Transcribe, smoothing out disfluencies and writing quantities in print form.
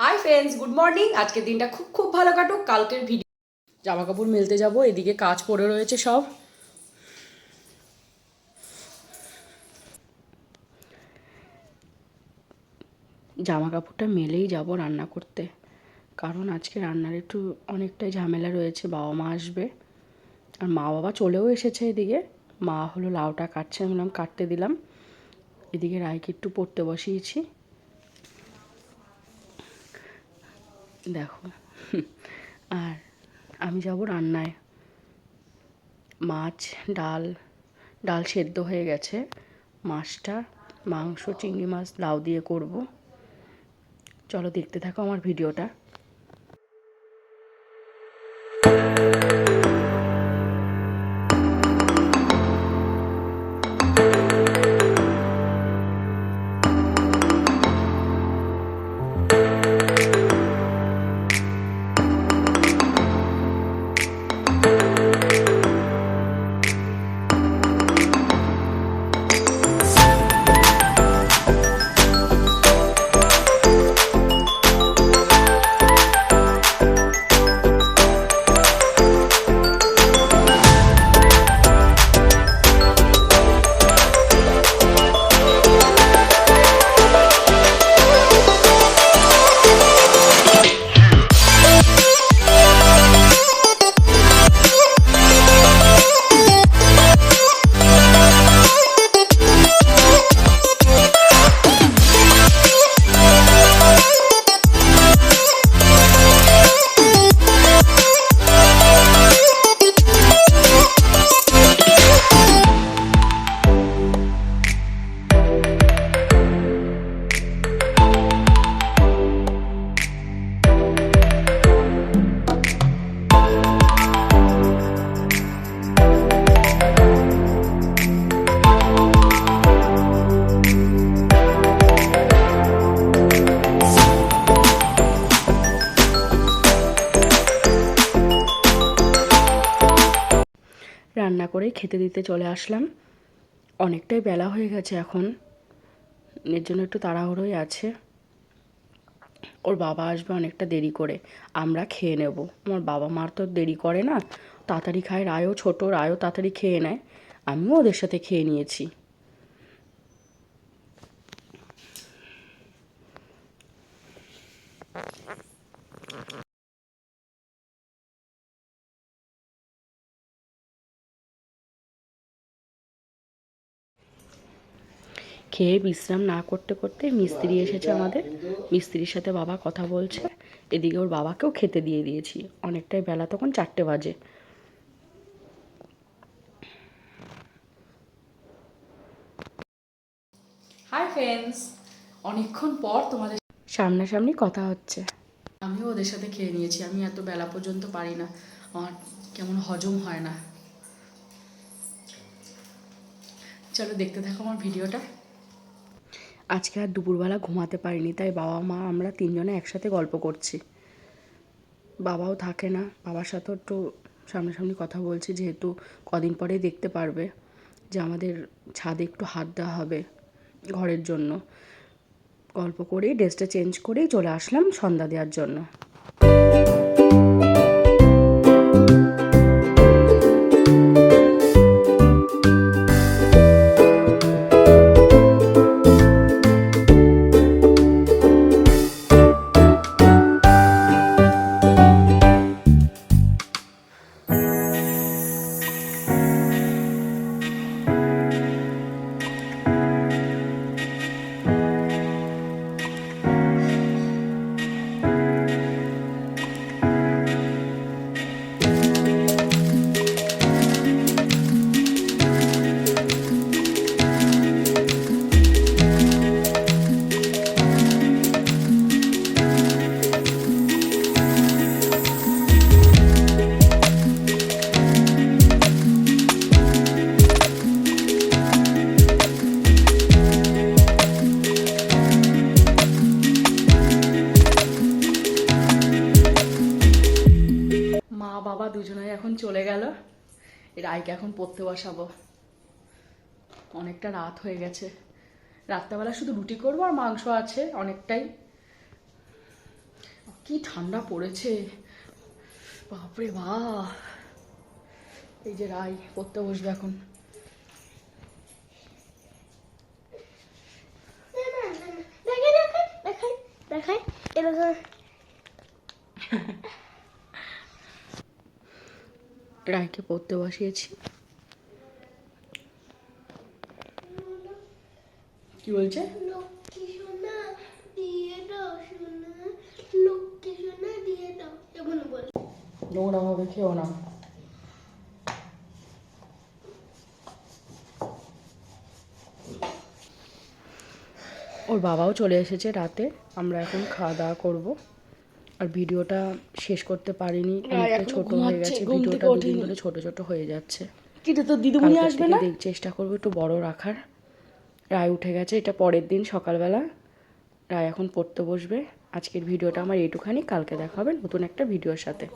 Hi friends, good morning. আজকের দিনটা খুব খুব ভালো কাটুক। কালকের ভিডিও জামা কাপড় মেলতে যাব, এদিকে কাজ পড়ে রয়েছে সব। জামা কাপড়টা মেলেই যাব রান্না করতে, কারণ আজকে রান্নার একটু অনেকটাই ঝামেলা রয়েছে। বাবা মা আসবে, আর মা বাবা চলেও এসেছে। এদিকে মা হলো লাউটা কাটছে, আমি বললাম কাটতে দিলাম। এদিকে রায়কে একটু পড়তে বসিয়েছি, দেখো। আর আমি যাব রান্নায়। মাছ, ডাল ডাল সেদ্ধ হয়ে গেছে। মাছটা মাংস, চিংড়ি মাছ লাউ দিয়ে করব। চলো দেখতে থাকো আমার ভিডিওটা। রান্না করে খেতে দিতে চলে আসলাম। অনেকটাই বেলা হয়ে গেছে এখন, এর জন্য একটু তাড়াহুড়োই আছে। ওর বাবা আসবে অনেকটা দেরি করে, আমরা খেয়ে নেব। আমার বাবা মার তো দেরি করে না, তাড়াতাড়ি খায়। রায়ও ছোট, রায়ও তাড়াতাড়ি খেয়ে নেয়, আমিও ওদের সাথে খেয়ে নিয়েছি। খেয়ে বিশ্রাম না করতে করতে মিস্ত্রি এসেছে আমাদের। মিস্ত্রির সাথে বাবা কথা বলছে, এদিকে ওর বাবাকেও খেতে দিয়ে দিয়েছি। অনেকটাই বেলা, তখন 4টে বাজে। হাই ফ্রেন্ডস, অনেকক্ষণ পর তোমাদের সামনাসামনি কথা হচ্ছে। আমিও ওদের সাথে খেয়ে নিয়েছি। আমি এত বেলা পর্যন্ত পারি না, আমার কেমন হজম হয় না। চলো দেখতে থাকো আমার ভিডিওটা। আজকে আর দুপুরবেলা ঘুমাতে পারিনি, তাই বাবা মা আমরা তিনজনে একসাথে গল্প করছি। বাবাও থাকে না, বাবার সাথেও একটু সামনাসামনি কথা বলছি, যেহেতু কদিন পরেই দেখতে পারবে যে আমাদের ছাদে একটু হাত দেওয়া হবে ঘরের জন্য। গল্প করেই ড্রেসটা চেঞ্জ করেই চলে আসলাম সন্ধ্যা দেওয়ার জন্য। বাবা দুজনে এখন চলে গেল। রায়কে এখন পড়তে বসাবো, অনেকটা রাত হয়ে গেছে। রাত্রেবেলা শুধু রুটি করবো, আর মাংস আছে অনেকটাই। কি ঠান্ডা পড়েছে, বাপরে বাপ। এই যে রাই পড়তে বসবে এখন। রায়কে পড়তে বসিয়েছি। কি বলছে? লক্ষ্মী সোনা দিয়ে দাও, সোনা লক্ষ্মী সোনা দিয়ে দাও, এমন বলে। নোংরা ভাবে খেও না। ওর বাবাও চলে এসেছে রাতে, আমরা এখন খাওয়া দাওয়া করবো। আর ভিডিওটা শেষ করতে পারিনি, অনেকটা ছোট হয়ে গেছে ভিডিওটা, দুদিন ধরে ছোট ছোট হয়ে যাচ্ছে। কিটা তো দিদিমণি কালকের আসবে থেকে না? চেষ্টা করবো একটু বড় রাখার। রায় উঠে গেছে, এটা পরের দিন সকালবেলা। রায় এখন পড়তে বসবে। আজকের ভিডিওটা আমার এইটুখানি, কালকে দেখা হবে নতুন একটা ভিডিওর সাথে।